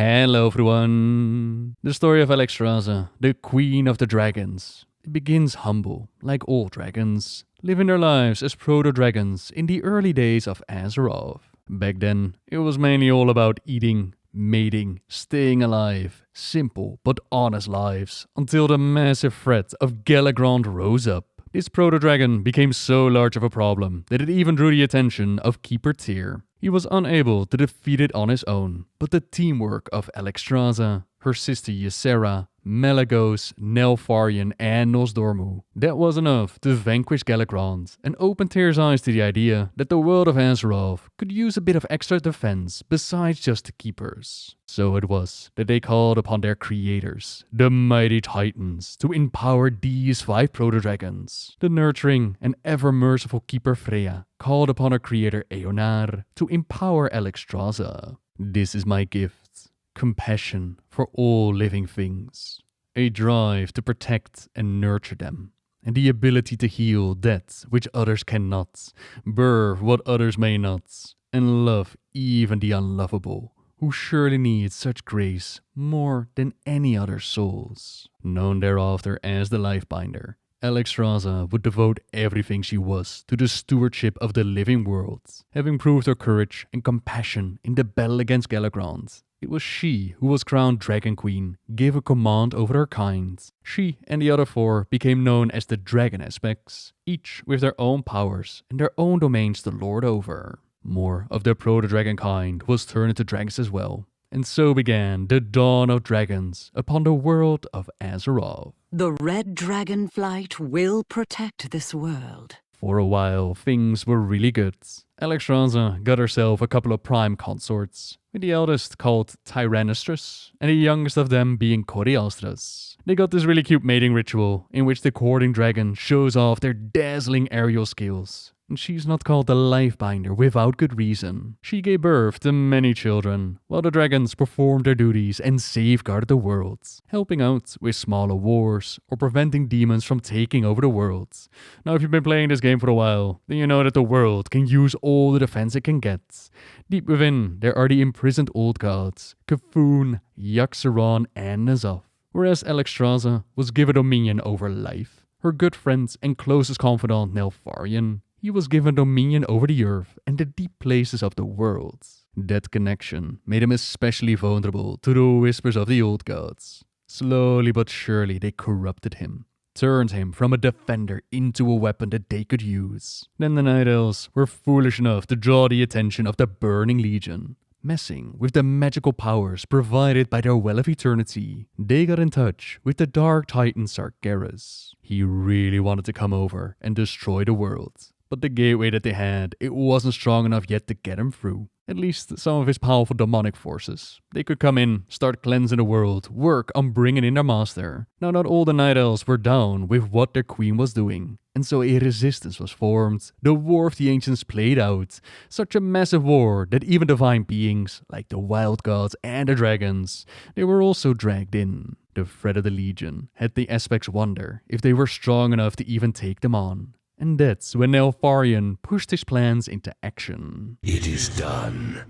Hello everyone! The story of Alexstrasza, the Queen of the Dragons. It begins humble, like all dragons, living their lives as proto-dragons in the early days of Azeroth. Back then, it was mainly all about eating, mating, staying alive, simple but honest lives, until the massive threat of Galagrond rose up. This proto-dragon became so large of a problem that it even drew the attention of Keeper Tyr. He was unable to defeat it on his own, but the teamwork of Alexstrasza, her sister Ysera, Malygos, Neltharion and Nosdormu, that was enough to vanquish Galagrond and open Tyr's eyes to the idea that the world of Azeroth could use a bit of extra defense besides just the Keepers. So it was that they called upon their creators, the mighty Titans, to empower these 5 proto-dragons. The nurturing and ever-merciful Keeper Freya called upon her creator Eonar to empower Alexstrasza. This is my gift. Compassion for all living things, a drive to protect and nurture them, and the ability to heal that which others cannot, birth what others may not, and love even the unlovable, who surely need such grace more than any other souls. Known thereafter as the Lifebinder, Alexstrasza would devote everything she was to the stewardship of the living world, having proved her courage and compassion in the battle against Galagrond. It was she who was crowned Dragon Queen, gave a command over her kind. She and the other 4 became known as the Dragon Aspects, each with their own powers and their own domains to lord over. More of their proto-dragon kind was turned into dragons as well, and so began the dawn of dragons upon the world of Azeroth. The red dragonflight will protect this world. For a while, things were really good. Alexstrasza got herself a couple of prime consorts, with the eldest called Tyrannostrus, and the youngest of them being Corialstras. They got this really cute mating ritual, in which the courting dragon shows off their dazzling aerial skills. And she's not called the Lifebinder without good reason. She gave birth to many children, while the dragons performed their duties and safeguarded the world, helping out with smaller wars or preventing demons from taking over the world. Now if you've been playing this game for a while, then you know that the world can use all the defense it can get. Deep within, there are the imprisoned old gods, K'Fun, Yogg-Saron and N'Zoth. Whereas Alexstrasza was given dominion over life, her good friend and closest confidant Neltharion, he was given dominion over the earth and the deep places of the world. That connection made him especially vulnerable to the whispers of the old gods. Slowly but surely they corrupted him, turned him from a defender into a weapon that they could use. Then the Night Elves were foolish enough to draw the attention of the Burning Legion. Messing with the magical powers provided by their Well of Eternity, they got in touch with the Dark Titan Sargeras. He really wanted to come over and destroy the world. But the gateway that they had, it wasn't strong enough yet to get him through. At least some of his powerful demonic forces. They could come in, start cleansing the world, work on bringing in their master. Now not all the Night Elves were down with what their queen was doing. And so a resistance was formed. The War of the Ancients played out. Such a massive war that even divine beings, like the wild gods and the dragons, they were also dragged in. The threat of the Legion had the Aspects wonder if they were strong enough to even take them on. And that's when Neltharion pushed his plans into action. It is done.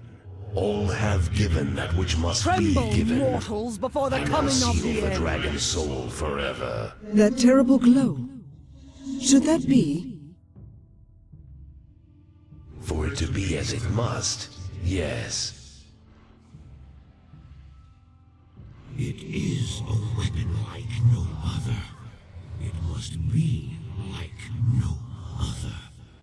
All have given that which must Tremble, be given. mortals, before the I now coming of seal the the end. dragon soul forever. That terrible glow. Should that be? For it to be as it must, yes. It is a weapon like no other. It must be like no other.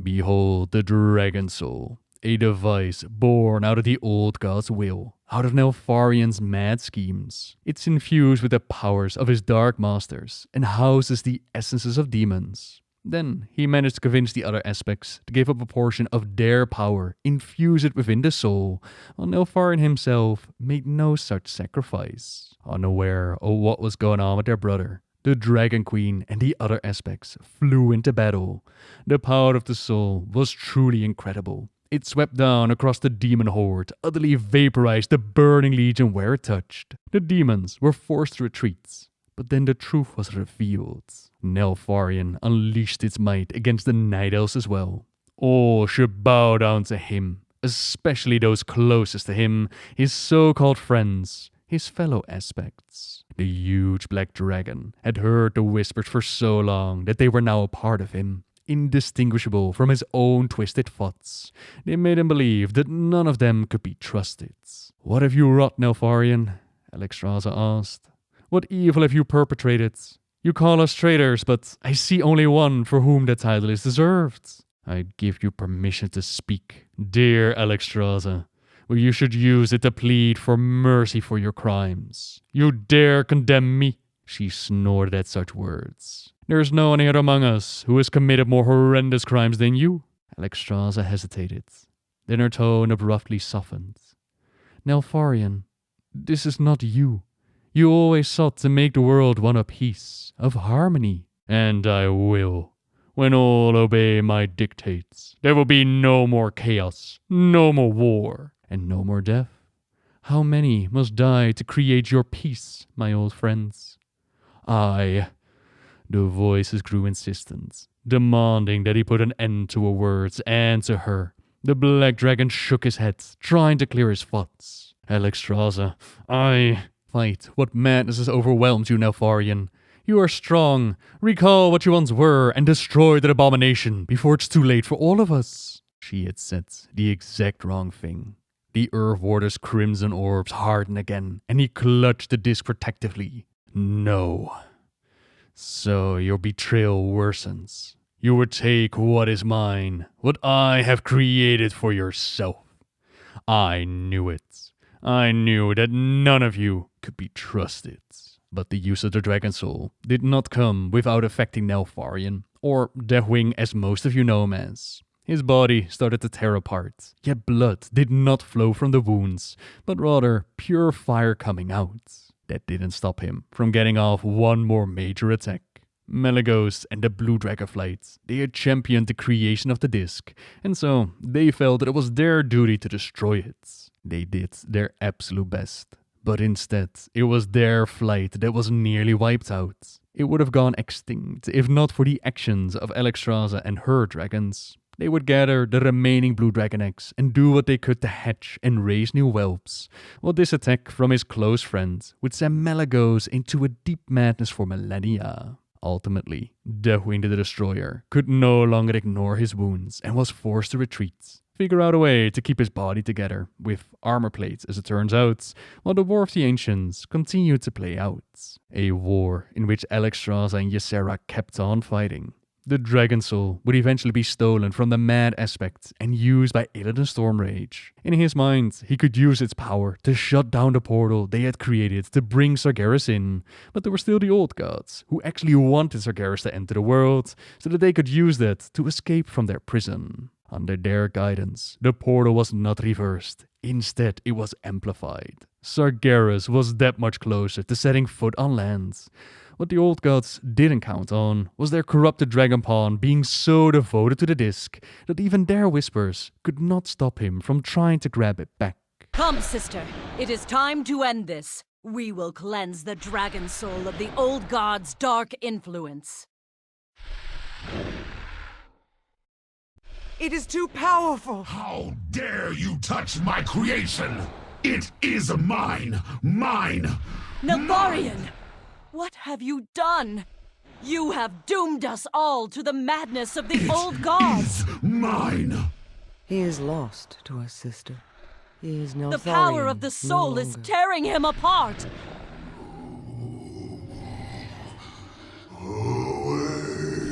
Behold the Dragon Soul, a device born out of the old god's will, out of Neltharion's mad schemes. It's infused with the powers of his dark masters and houses the essences of demons. Then he managed to convince the other aspects to give up a portion of their power, infuse it within the soul, while Neltharion himself made no such sacrifice. Unaware of what was going on with their brother, the Dragon Queen and the other aspects flew into battle. The power of the soul was truly incredible. It swept down across the demon horde, utterly vaporized the Burning Legion where it touched. The demons were forced to retreat. But then the truth was revealed. Neltharion unleashed its might against the Night Elves as well. All should bow down to him, especially those closest to him, his so-called friends. his fellow aspects. The huge black dragon had heard the whispers for so long that they were now a part of him, indistinguishable from his own twisted thoughts. They made him believe that none of them could be trusted. "What have you wrought, Neltharion?" Alexstrasza asked. "What evil have you perpetrated? You call us traitors, but I see only one for whom that title is deserved." "I give you permission to speak, dear Alexstrasza. Well, you should use it to plead for mercy for your crimes. You dare condemn me?" She snorted at such words. "There's no one here among us who has committed more horrendous crimes than you." Alexstrasza hesitated. Then her tone abruptly softened. "Neltharion, this is not you. You always sought to make the world one of peace, of harmony." "And I will. When all obey my dictates, there will be no more chaos, no more war, and no more death. How many must die to create your peace, my old friends?" "I..." The voices grew insistent, demanding that he put an end to her words and to her. The black dragon shook his head, trying to clear his thoughts. "Alexstrasza, I..." "Fight, what madness has overwhelmed you, Neltharion? You are strong. Recall what you once were and destroy that abomination before it's too late for all of us." She had said the exact wrong thing. The Earth Warder's crimson orbs hardened again, and he clutched the disc protectively. "No. So your betrayal worsens. You would take what is mine, what I have created for yourself. I knew it. I knew that none of you could be trusted." But the use of the Dragon Soul did not come without affecting Neltharion, or Deathwing as most of you know him as. His body started to tear apart, yet blood did not flow from the wounds, but rather pure fire coming out. That didn't stop him from getting off one more major attack. Malygos and the Blue Dragonflight, they had championed the creation of the disc, and so they felt that it was their duty to destroy it. They did their absolute best, but instead it was their flight that was nearly wiped out. It would have gone extinct if not for the actions of Alexstrasza and her dragons. They would gather the remaining blue dragon eggs and do what they could to hatch and raise new whelps, while this attack from his close friend would send Malygos into a deep madness for millennia. Ultimately, Deathwing the Destroyer could no longer ignore his wounds and was forced to retreat, figure out a way to keep his body together, with armor plates as it turns out, while the War of the Ancients continued to play out. A war in which Alexstrasza and Ysera kept on fighting. The Dragon Soul would eventually be stolen from the mad aspect and used by Illidan Stormrage. In his mind, he could use its power to shut down the portal they had created to bring Sargeras in, but there were still the old gods, who actually wanted Sargeras to enter the world, so that they could use that to escape from their prison. Under their guidance, the portal was not reversed. Instead, it was amplified. Sargeras was that much closer to setting foot on land. What the old gods didn't count on was their corrupted dragon pawn being so devoted to the disc that even their whispers could not stop him from trying to grab it back. Come, sister. It is time to end this. We will cleanse the dragon soul of the old god's dark influence. It is too powerful. How dare you touch my creation? It is mine! Mine! Neltharion! What have you done? You have doomed us all to the madness of the old gods! It's mine! He is lost to us, sister. He is no The power of the soul is tearing him apart!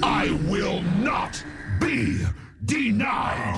I will not be denied!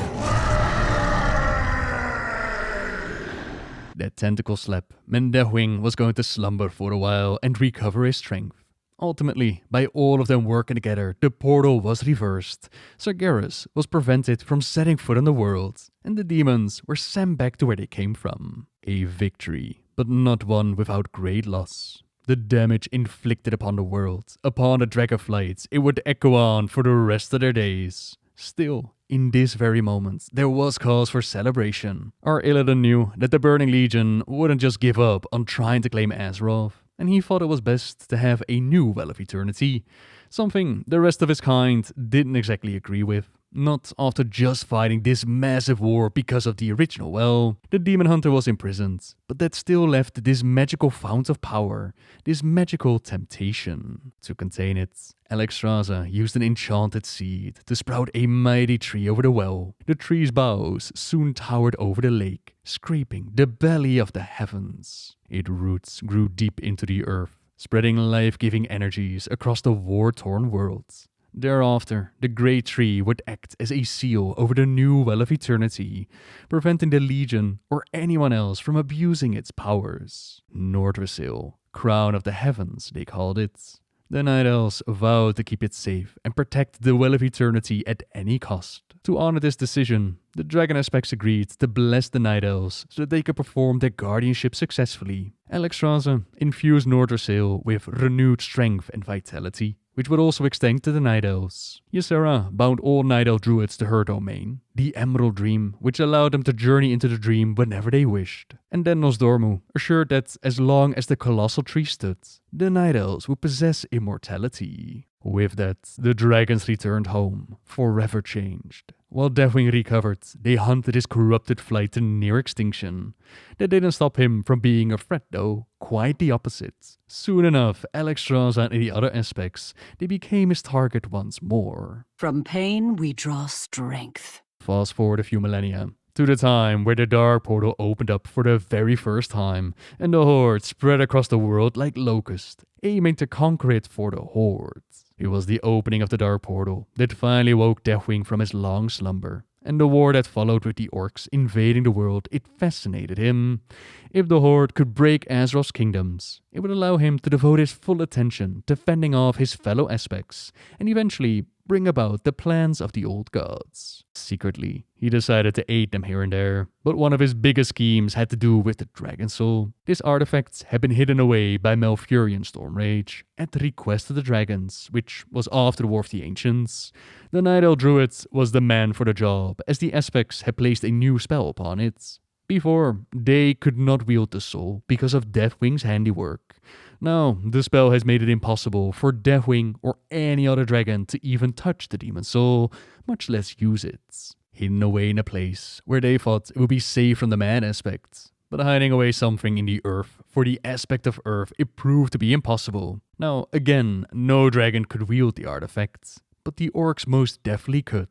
That tentacle slap meant Deathwing was going to slumber for a while and recover his strength. Ultimately, by all of them working together, the portal was reversed. Sargeras was prevented from setting foot on the world, and the demons were sent back to where they came from. A victory, but not one without great loss. The damage inflicted upon the world, upon the Dragonflights, it would echo on for the rest of their days. Still, in this very moment, there was cause for celebration. Our Illidan knew that the Burning Legion wouldn't just give up on trying to claim Azeroth, and he thought it was best to have a new Well of Eternity, something the rest of his kind didn't exactly agree with. Not after just fighting this massive war because of the original. Well, the demon hunter was imprisoned, but that still left this magical fount of power, this magical temptation. To contain it, Alexstrasza used an enchanted seed to sprout a mighty tree over the well. The tree's boughs soon towered over the lake, scraping the belly of the heavens. Its roots grew deep into the earth, spreading life-giving energies across the war-torn world. Thereafter, the great tree would act as a seal over the new Well of Eternity, preventing the Legion or anyone else from abusing its powers. Nordrassil, Crown of the Heavens, they called it. The Night Elves vowed to keep it safe and protect the Well of Eternity at any cost. To honor this decision, the Dragon Aspects agreed to bless the Night Elves so that they could perform their guardianship successfully. Alexstrasza infused Nordrassil with renewed strength and vitality, which would also extend to the Night Elves. Ysera bound all Night Elf druids to her domain, the Emerald Dream, which allowed them to journey into the dream whenever they wished. And then Nosdormu assured that as long as the colossal tree stood, the Night Elves would possess immortality. With that, the dragons returned home, forever changed. While Deathwing recovered, they hunted his corrupted flight to near extinction. That didn't stop him from being a threat though, quite the opposite. Soon enough, Alexstrasza and the other aspects, they became his target once more. From pain we draw strength. Fast forward a few millennia, to the time where the Dark Portal opened up for the very first time, and the Horde spread across the world like locusts, aiming to conquer it for the Horde. It was the opening of the Dark Portal that finally woke Deathwing from his long slumber, and the war that followed with the orcs invading the world, it fascinated him. If the Horde could break Azeroth's kingdoms, it would allow him to devote his full attention to fending off his fellow aspects, and eventually bring about the plans of the old gods. Secretly, he decided to aid them here and there, but one of his biggest schemes had to do with the Dragon Soul. This artifact had been hidden away by Malfurion Stormrage at the request of the dragons, which was after the War of the Ancients. The Night Elf Druid was the man for the job, as the aspects had placed a new spell upon it. Before, they could not wield the soul because of Deathwing's handiwork. Now, the spell has made it impossible for Deathwing or any other dragon to even touch the demon soul, much less use it. Hidden away in a place where they thought it would be safe from the man aspect. But hiding away something in the earth for the aspect of earth, it proved to be impossible. Now, again, no dragon could wield the artifact, but the orcs most definitely could.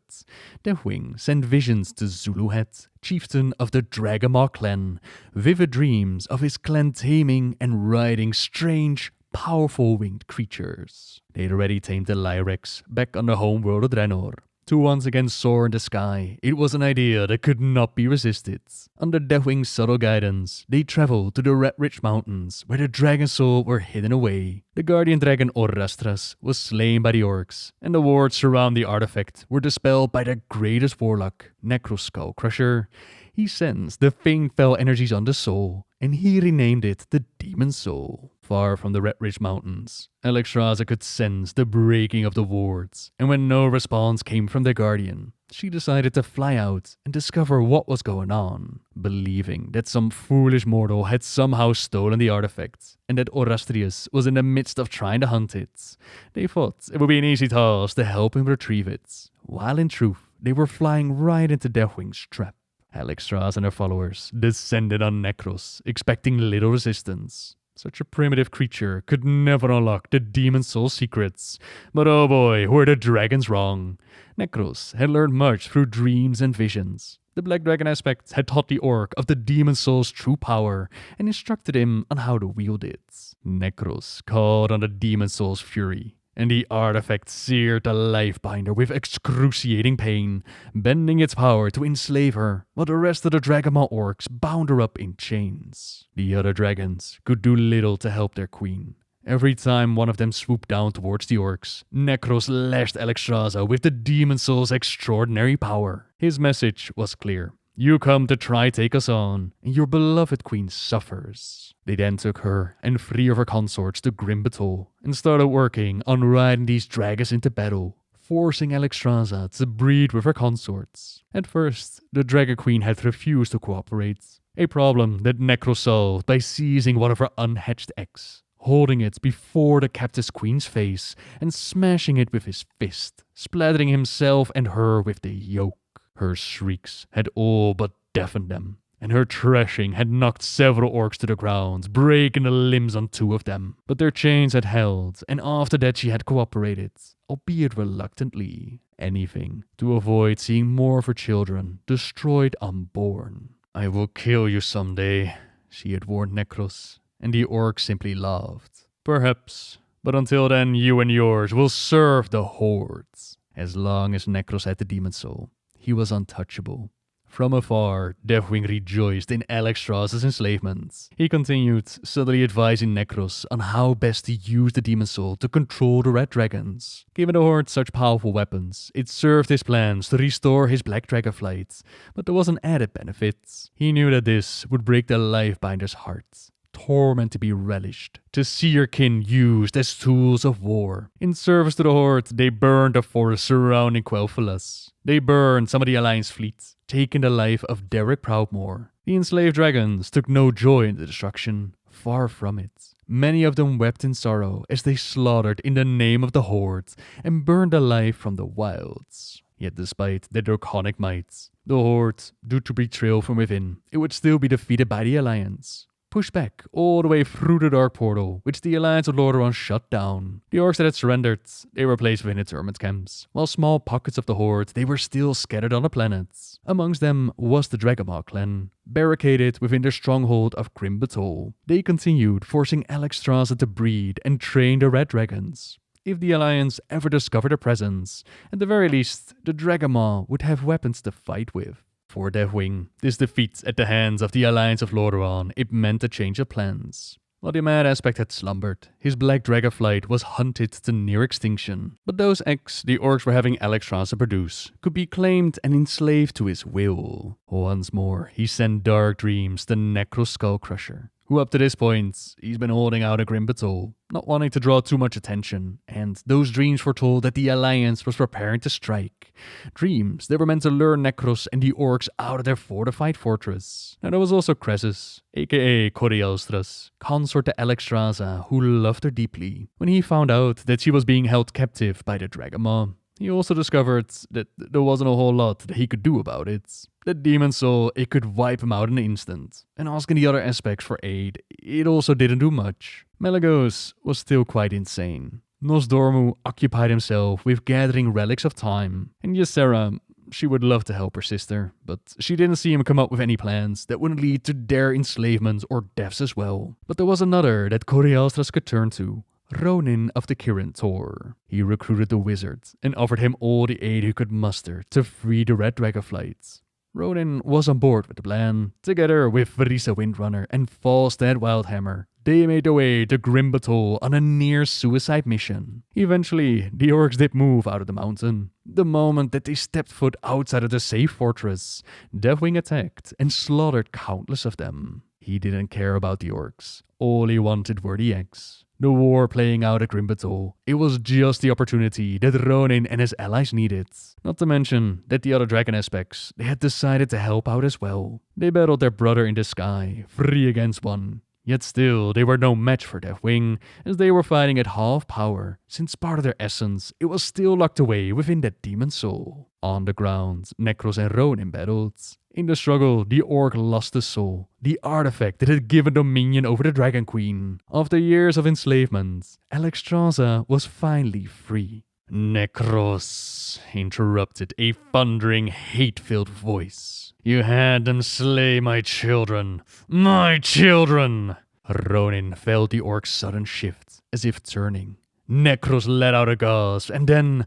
Deathwing sent visions to Zuluhet, chieftain of the Dragamar clan, vivid dreams of his clan taming and riding strange, powerful winged creatures. They'd already tamed the Lyrex back on the home world of Draenor. To once again soar in the sky, it was an idea that could not be resisted. Under Deathwing's subtle guidance, they traveled to the Red Ridge Mountains, where the Dragon Soul were hidden away. The guardian dragon Nordrassil was slain by the orcs, and the wards surround the artifact were dispelled by the greatest warlock, Necroskull Crusher. He sensed the faint fell energies on the soul, and he renamed it the Demon Soul. Far from the Red Ridge Mountains, Alexstrasza could sense the breaking of the wards, and when no response came from the Guardian, she decided to fly out and discover what was going on. Believing that some foolish mortal had somehow stolen the artifact, and that Nordrassil was in the midst of trying to hunt it, they thought it would be an easy task to help him retrieve it, while in truth, they were flying right into Deathwing's trap. Alexstrasza and her followers descended on Necros, expecting little resistance. Such a primitive creature could never unlock the Demon Soul secrets. But oh boy, were the dragons wrong. Necros had learned much through dreams and visions. The Black Dragon aspect had taught the orc of the Demon Soul's true power and instructed him on how to wield it. Necros called on the Demon Soul's fury, and the artifact seared the Lifebinder with excruciating pain, bending its power to enslave her, while the rest of the Dragamar orcs bound her up in chains. The other dragons could do little to help their queen. Every time one of them swooped down towards the orcs, Necros lashed Alexstrasza with the Demon Soul's extraordinary power. His message was clear. You come to try take us on, and your beloved queen suffers. They then took her and 3 of her consorts to Grim Battle and started working on riding these dragons into battle, forcing Alexstrasza to breed with her consorts. At first, the Dragon Queen had refused to cooperate, a problem that Necros solved by seizing one of her unhatched eggs, holding it before the captive queen's face and smashing it with his fist, splattering himself and her with the yoke. Her shrieks had all but deafened them, and her thrashing had knocked several orcs to the ground, breaking the limbs on 2 of them. But their chains had held, and after that she had cooperated, albeit reluctantly. Anything to avoid seeing more of her children destroyed unborn. "I will kill you someday," she had warned Necros, and the orc simply laughed. "Perhaps, but until then you and yours will serve the Hordes." As long as Necros had the demon soul, he was untouchable. From afar, Deathwing rejoiced in Alexstrasza's enslavement. He continued, subtly advising Necros on how best to use the demon soul to control the red dragons. Given the Horde such powerful weapons, it served his plans to restore his black dragonflight, but there was an added benefit. He knew that this would break the Lifebinder's heart. Torment to be relished, to see your kin used as tools of war. In service to the Horde, they burned the forest surrounding Quel'Thalas. They burned some of the Alliance fleet, taking the life of Derek Proudmoore. The enslaved dragons took no joy in the destruction, far from it. Many of them wept in sorrow as they slaughtered in the name of the Horde and burned the life from the wilds. Yet despite their draconic might, the Horde, due to betrayal from within, it would still be defeated by the Alliance. Pushed back all the way through the Dark Portal, which the Alliance of Lordaeron shut down. The orcs that had surrendered, they were placed within internment camps, while small pockets of the Horde, they were still scattered on the planets. Amongst them was the Dragomar clan, barricaded within their stronghold of Grim Betrayal. They continued forcing Alexstrasza to breed and train the red dragons. If the Alliance ever discovered their presence, at the very least, the Dragomar would have weapons to fight with. For Deathwing, this defeat at the hands of the Alliance of Lordaeron, it meant a change of plans. While the mad aspect had slumbered, his black dragonflight was hunted to near extinction. But those eggs the orcs were having Alexstrasza produce could be claimed and enslaved to his will. Once more, he sent Dark Dreams the Necro Skullcrusher, who up to this point, he's been holding out a grim battle, not wanting to draw too much attention, and those dreams foretold that the Alliance was preparing to strike. Dreams that were meant to lure Necros and the orcs out of their fortified fortress. Now there was also Cressus, aka Alexstrasza, consort to Alexstrasza, who loved her deeply. When he found out that she was being held captive by the Dragomar, he also discovered that there wasn't a whole lot that he could do about it. The demon soul, it could wipe him out in an instant. And asking the other aspects for aid, it also didn't do much. Malygos was still quite insane. Nosdormu occupied himself with gathering relics of time. And Ysera, she would love to help her sister, but she didn't see him come up with any plans that would lead to their enslavement or deaths as well. But there was another that Alexstrasza could turn to. Ronin of the Kirin Tor. He recruited the wizard and offered him all the aid he could muster to free the red dragonflight. Ronin was on board with the plan. Together with Varisa Windrunner and Falstad Wildhammer, they made their way to Grim Batol on a near-suicide mission. Eventually, the orcs did move out of the mountain. The moment that they stepped foot outside of the safe fortress, Deathwing attacked and slaughtered countless of them. He didn't care about the orcs. All he wanted were the eggs. The war playing out at Grim Batol, it was just the opportunity that Ronin and his allies needed. Not to mention that the other dragon aspects, they had decided to help out as well. They battled their brother in the sky, 3 against 1. Yet still, they were no match for Deathwing, as they were fighting at half power, since part of their essence, it was still locked away within that demon soul. On the ground, Necros and Ronin battled. In the struggle, the orc lost the soul, the artifact that had given dominion over the Dragon Queen. After years of enslavement, Alexstrasza was finally free. Necros, interrupted a thundering, hate-filled voice. You had them slay my children. My children! Ronin felt the orc's sudden shift, as if turning. Necros let out a gasp, and then...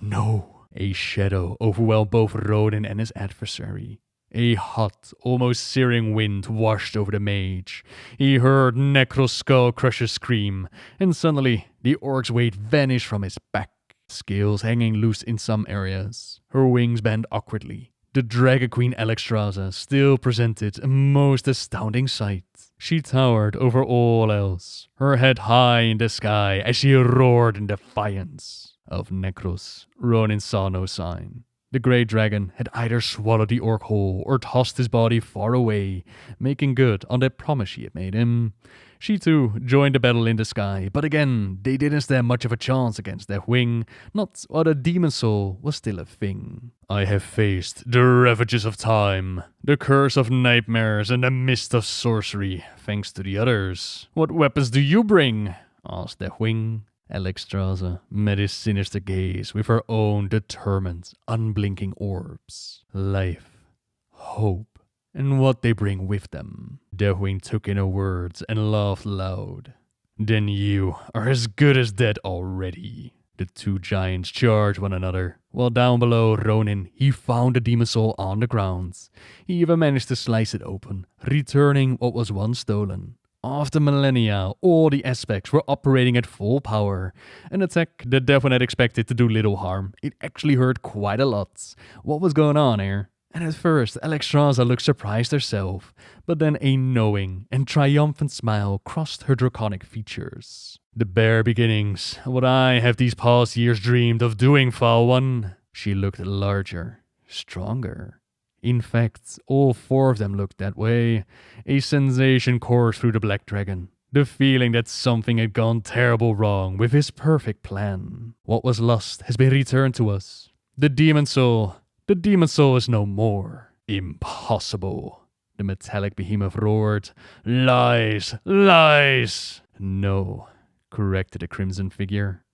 No! A shadow overwhelmed both Ronin and his adversary. A hot, almost searing wind washed over the mage. He heard Necros Skullcrusher scream, and suddenly the orc's weight vanished from his back. Scales hanging loose in some areas. Her wings bent awkwardly. The Dragon Queen Alexstrasza still presented a most astounding sight. She towered over all else, her head high in the sky as she roared in defiance. Of Necros, Ronin saw no sign. The great dragon had either swallowed the orc whole or tossed his body far away, making good on that promise she had made him. She too joined the battle in the sky, but again, they didn't stand much of a chance against Deathwing, not while the demon soul was still a thing. I have faced the ravages of time, the curse of nightmares and the mist of sorcery, thanks to the others. What weapons do you bring? Asked Deathwing. Alexstrasza met his sinister gaze with her own determined, unblinking orbs. Life, hope, and what they bring with them. Deathwing took in her words and laughed loud. Then you are as good as dead already. The two giants charged one another, while down below Ronin he found the demon soul on the ground. He even managed to slice it open, returning what was once stolen. After millennia, all the aspects were operating at full power. An attack that Deathwing had expected to do little harm. It actually hurt quite a lot. What was going on here? And at first, Alexstrasza looked surprised herself, but then a knowing and triumphant smile crossed her draconic features. The bare beginnings, what I have these past years dreamed of doing, foul one. She looked larger, stronger. In fact, all four of them looked that way. A sensation coursed through the black dragon. The feeling that something had gone terrible wrong with his perfect plan. What was lost has been returned to us. The demon soul is no more. Impossible. The metallic behemoth roared. Lies, lies. No, corrected the crimson figure.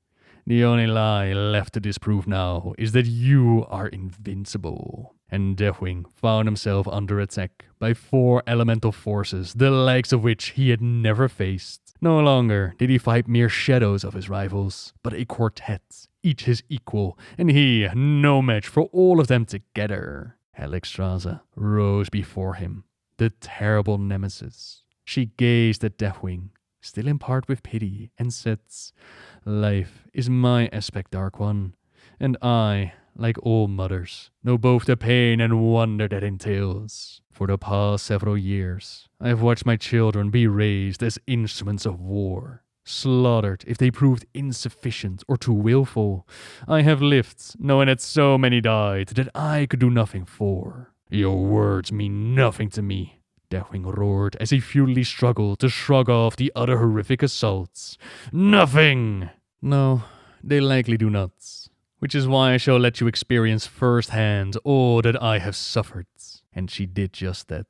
The only lie left to disprove now is that you are invincible. And Deathwing found himself under attack by 4 elemental forces, the likes of which he had never faced. No longer did he fight mere shadows of his rivals, but a quartet, each his equal, and he no match for all of them together. Alexstrasza rose before him, the terrible nemesis. She gazed at Deathwing, still in part with pity, and said, Life is my aspect, Dark One, and I, like all mothers, know both the pain and wonder that entails. For the past several years, I have watched my children be raised as instruments of war, slaughtered if they proved insufficient or too willful. I have lived, knowing that so many died that I could do nothing for. Your words mean nothing to me, Deathwing roared as he futilely struggled to shrug off the other horrific assaults. Nothing! No, they likely do not. Which is why I shall let you experience firsthand all that I have suffered. And she did just that.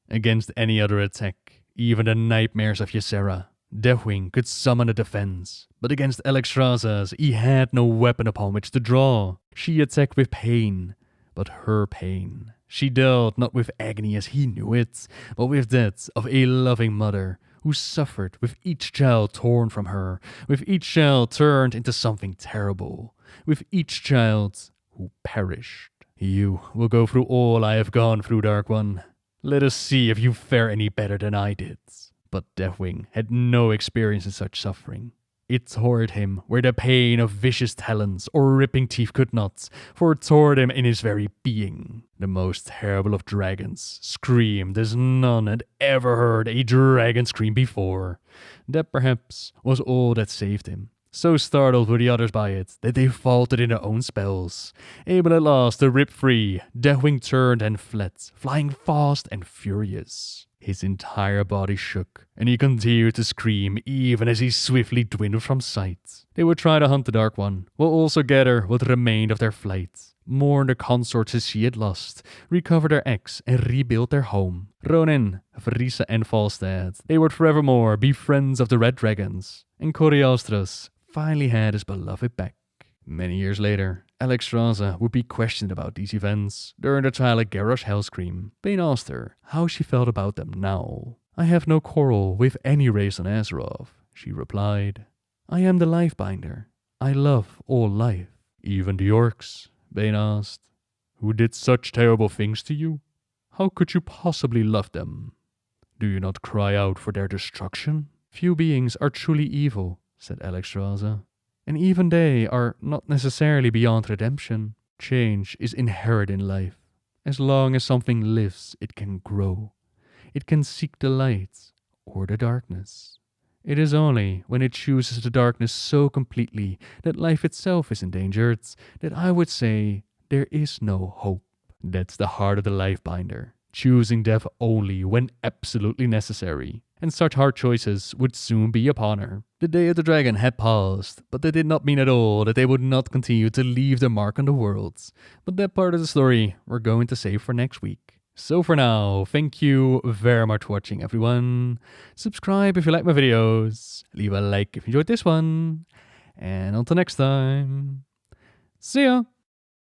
Against any other attack, even the nightmares of Ysera, Deathwing could summon a defense. But against Alexstrasza's, he had no weapon upon which to draw. She attacked with pain, but her pain. She dealt not with agony as he knew it, but with that of a loving mother who suffered with each child torn from her, with each child turned into something terrible, with each child who perished. You will go through all I have gone through, Dark One. Let us see if you fare any better than I did. But Deathwing had no experience in such suffering. It tore him where the pain of vicious talons or ripping teeth could not, for it tore him in his very being. The most terrible of dragons screamed as none had ever heard a dragon scream before. That perhaps was all that saved him. So startled were the others by it that they faltered in their own spells. Able at last to rip free, Deathwing turned and fled, flying fast and furious. His entire body shook, and he continued to scream even as he swiftly dwindled from sight. They would try to hunt the Dark One, while also gather what remained of their flight, mourn the consorts she had lost, recover their eggs, and rebuild their home. Ronin, Vrisa, and Falstad, they would forevermore be friends of the Red Dragons, and Coriostras finally had his beloved back. Many years later, Alexstrasza would be questioned about these events during the trial at Garrosh Hellscream. Bane asked her how she felt about them now. I have no quarrel with any race on Azeroth, she replied. I am the Lifebinder. I love all life. Even the orcs, Bane asked, who did such terrible things to you? How could you possibly love them? Do you not cry out for their destruction? Few beings are truly evil, said Alexstrasza. And even they are not necessarily beyond redemption. Change is inherent in life. As long as something lives, it can grow. It can seek the light or the darkness. It is only when it chooses the darkness so completely that life itself is endangered that I would say there is no hope. That's the heart of the Lifebinder, choosing death only when absolutely necessary. And such hard choices would soon be upon her. The day of the dragon had passed, but that did not mean at all that they would not continue to leave their mark on the world. But that part of the story we're going to save for next week. So for now, thank you very much for watching, everyone. Subscribe if you like my videos. Leave a like if you enjoyed this one. And until next time, see ya!